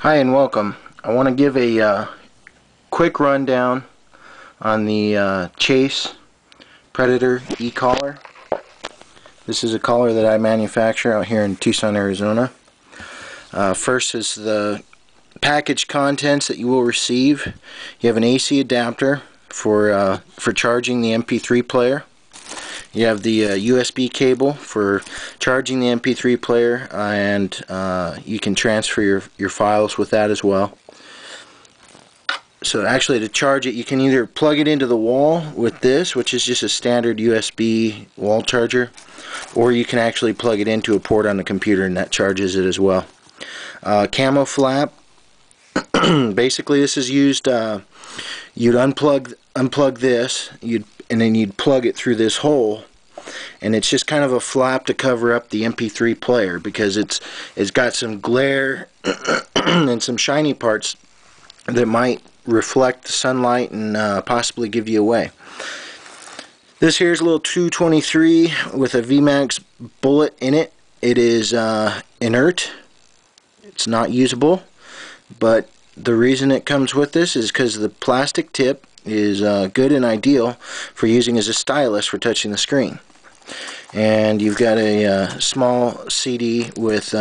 Hi and welcome. I want to give a quick rundown on the Chase Predator E-collar. This is a collar that I manufacture out here in Tucson, Arizona. First is the package contents that you will receive. You have an AC adapter for charging the MP3 player. You have the USB cable for charging the MP3 player, and you can transfer your files with that as well. So actually, to charge it, you can either plug it into the wall with this, which is just a standard USB wall charger, or you can actually plug it into a port on the computer and that charges it as well. Camo flap. Basically, this is used. You'd unplug this, and then you'd plug it through this hole, and it's just kind of a flap to cover up the MP3 player because it's got some glare and some shiny parts that might reflect the sunlight and possibly give you away. This here is a little 223 with a VMAX bullet in it. It is inert. It's not usable, but the reason it comes with this is because the plastic tip is good and ideal for using as a stylus for touching the screen. And you've got a small CD with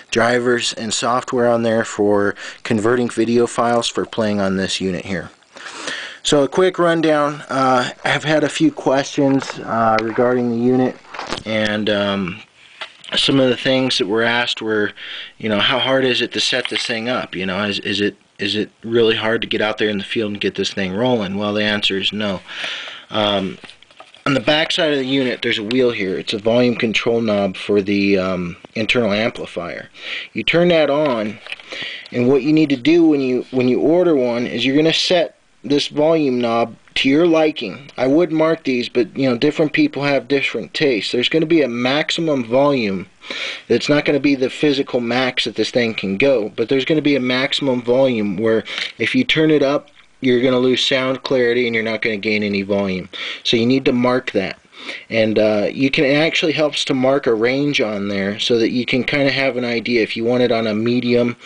drivers and software on there for converting video files for playing on this unit here. So a quick rundown. I've had a few questions regarding the unit, and some of the things that were asked were, how hard is it to set this thing up? Is it really hard to get out there in the field and get this thing rolling? Well, the answer is no. On the back side of the unit, there's a wheel here. It's a volume control knob for the internal amplifier. You turn that on, and what you need to do when you order one is you're going to set this volume knob to your liking. I would mark these, but different people have different tastes. There's going to be a maximum volume. It's not going to be the physical max that this thing can go, but there's going to be a maximum volume where if you turn it up, you're going to lose sound clarity and you're not going to gain any volume. So you need to mark that. And it actually helps to mark a range on there so that you can kind of have an idea. If you want it on a medium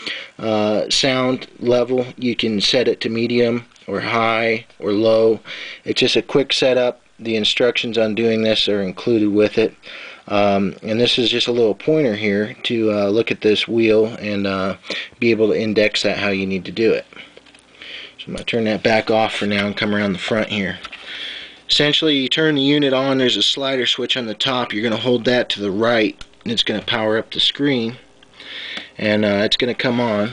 sound level, you can set it to medium or high or low. It's just a quick setup. The instructions on doing this are included with it. And this is just a little pointer here to look at this wheel and be able to index that how you need to do it. So I'm going to turn that back off for now and come around the front here. Essentially, you turn the unit on, there's a slider switch on the top. You're going to hold that to the right, and it's going to power up the screen. And it's going to come on.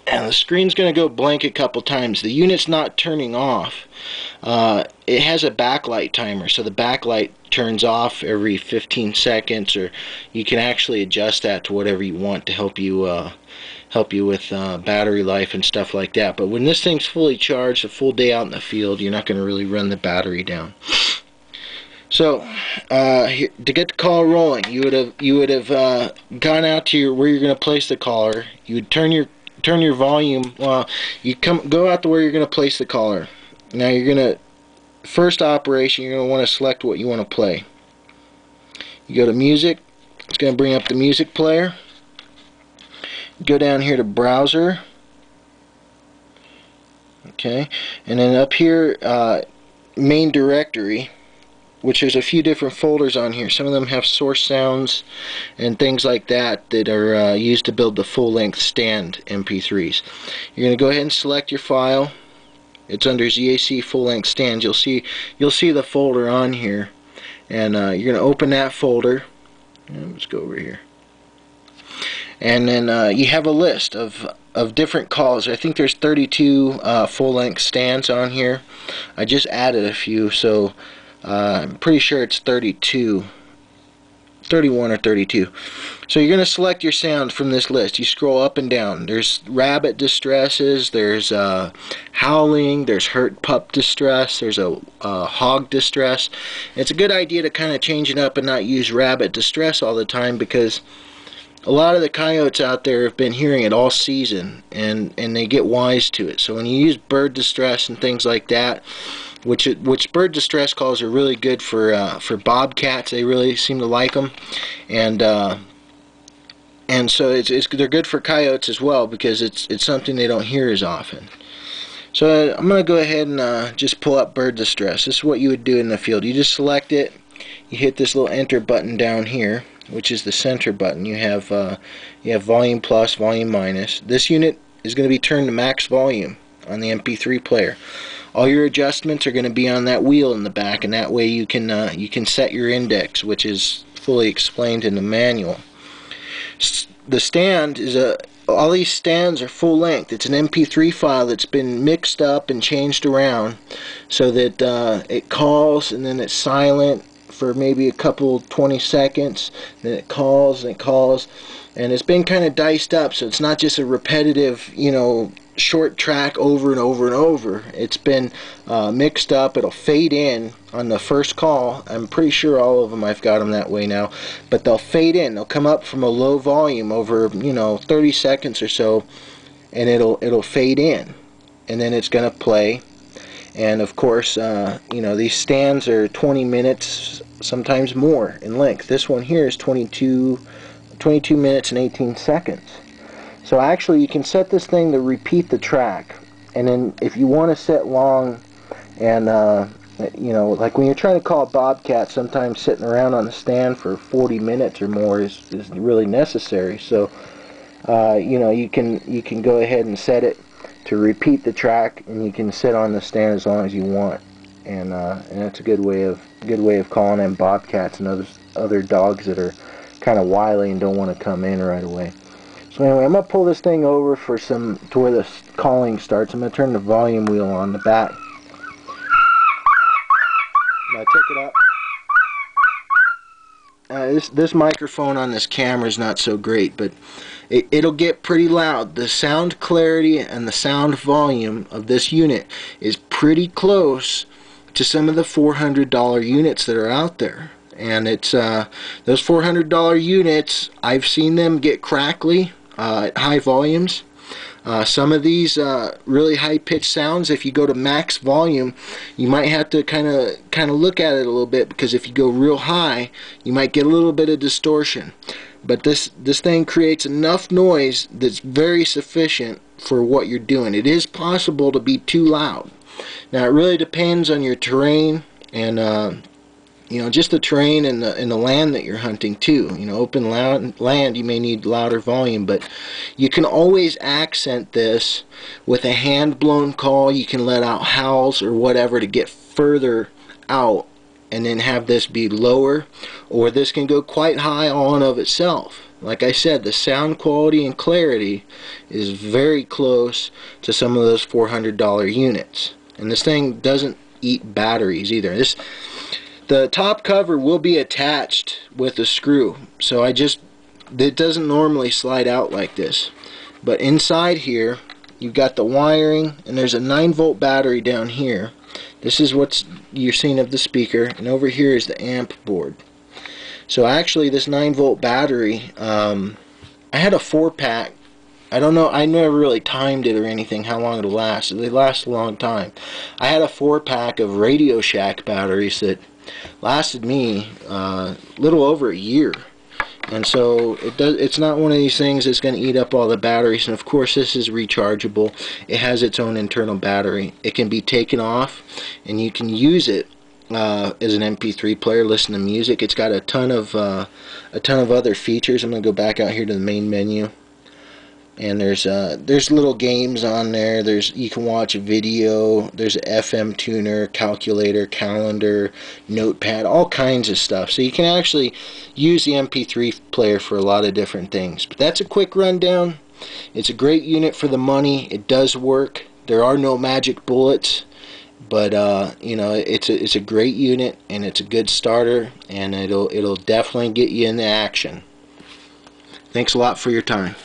And the screen's going to go blank a couple times. The unit's not turning off. It has a backlight timer, so the backlight turns off every 15 seconds, or you can actually adjust that to whatever you want to help you with battery life and stuff like that. But when this thing's fully charged, a full day out in the field, you're not going to really run the battery down. So to get the collar rolling, you would have gone out to where you're going to place the collar. You would turn your volume. You go out to where you're going to place the collar. Now you're going to, first operation, you're going to want to select what you want to play. You go to music. It's going to bring up the music player. Go down here to browser. Okay, and then up here, main directory, which there's a few different folders on here. Some of them have source sounds and things like that that are used to build the full-length stand MP3s. You're going to go ahead and select your file. It's under ZAC full-length stands. You'll see the folder on here, and you're going to open that folder. And let's go over here. And then you have a list of different calls. I think there's 32 full-length stands on here. I just added a few, so I'm pretty sure it's 31 or 32. So you're going to select your sound from this list. You scroll up and down. There's rabbit distresses, there's howling, there's hurt pup distress, there's a hog distress. It's a good idea to kind of change it up and not use rabbit distress all the time, because a lot of the coyotes out there have been hearing it all season, and they get wise to it. So when you use bird distress and things like that, which bird distress calls are really good for bobcats, they really seem to like them, and And so they're good for coyotes as well, because it's something they don't hear as often. So I'm going to go ahead and just pull up bird distress. This is what you would do in the field. You just select it. You hit this little enter button down here, which is the center button. You have volume plus, volume minus. This unit is going to be turned to max volume on the MP3 player. All your adjustments are going to be on that wheel in the back, and that way you can set your index, which is fully explained in the manual. The stand is all these stands are full length. It's an MP3 file that's been mixed up and changed around so that it calls and then it's silent for maybe a couple 20 seconds, then it calls and it calls, and it's been kind of diced up, so it's not just a repetitive, short track over and over and over. It's been mixed up. It'll fade in on the first call. I'm pretty sure all of them I've got them that way now, but they'll fade in. They'll come up from a low volume over 30 seconds or so, and it'll fade in, and then it's gonna play. And of course, these stands are 20 minutes, sometimes more in length. This one here is 22 minutes and 18 seconds. So actually you can set this thing to repeat the track, and then if you want to set long, and like when you're trying to call a bobcat, sometimes sitting around on the stand for 40 minutes or more is really necessary. So you can go ahead and set it to repeat the track, and you can sit on the stand as long as you want, and that's a good way of calling them bobcats and other dogs that are kind of wily and don't want to come in right away. So anyway, I'm going to pull this thing over to where the calling starts. I'm going to turn the volume wheel on the back. Now I took it up. This microphone on this camera is not so great, but it'll get pretty loud. The sound clarity and the sound volume of this unit is pretty close to some of the $400 units that are out there. And it's those $400 units, I've seen them get crackly at high volumes. Some of these really high-pitched sounds, if you go to max volume, you might have to kind of look at it a little bit, because if you go real high, you might get a little bit of distortion. But this thing creates enough noise that's very sufficient for what you're doing. It is possible to be too loud. Now it really depends on your terrain and just the terrain and the land that you're hunting too. Open land, you may need louder volume, but you can always accent this with a hand-blown call. You can let out howls or whatever to get further out, and then have this be lower, or this can go quite high all in of itself. Like I said, the sound quality and clarity is very close to some of those $400 units, and this thing doesn't eat batteries either. The top cover will be attached with a screw, so it doesn't normally slide out like this. But inside here, you've got the wiring, and there's a 9-volt battery down here. This is what you're seeing of the speaker, and over here is the amp board. So actually, this 9-volt battery, I had a 4-pack. I don't know, I never really timed it or anything, how long it'll last. They last a long time. I had a 4-pack of Radio Shack batteries that lasted me a little over a year, and so it's not one of these things that's going to eat up all the batteries. And of course, this is rechargeable. It has its own internal battery. It can be taken off, and you can use it as an MP3 player, listen to music. It's got a ton of other features. I'm going to go back out here to the main menu, and there's little games on there. You can watch a video. There's an FM tuner, calculator, calendar, notepad, all kinds of stuff. So you can actually use the MP3 player for a lot of different things. But that's a quick rundown. It's a great unit for the money. It does work. There are no magic bullets, but it's a great unit, and it's a good starter, and it'll definitely get you into action. Thanks a lot for your time.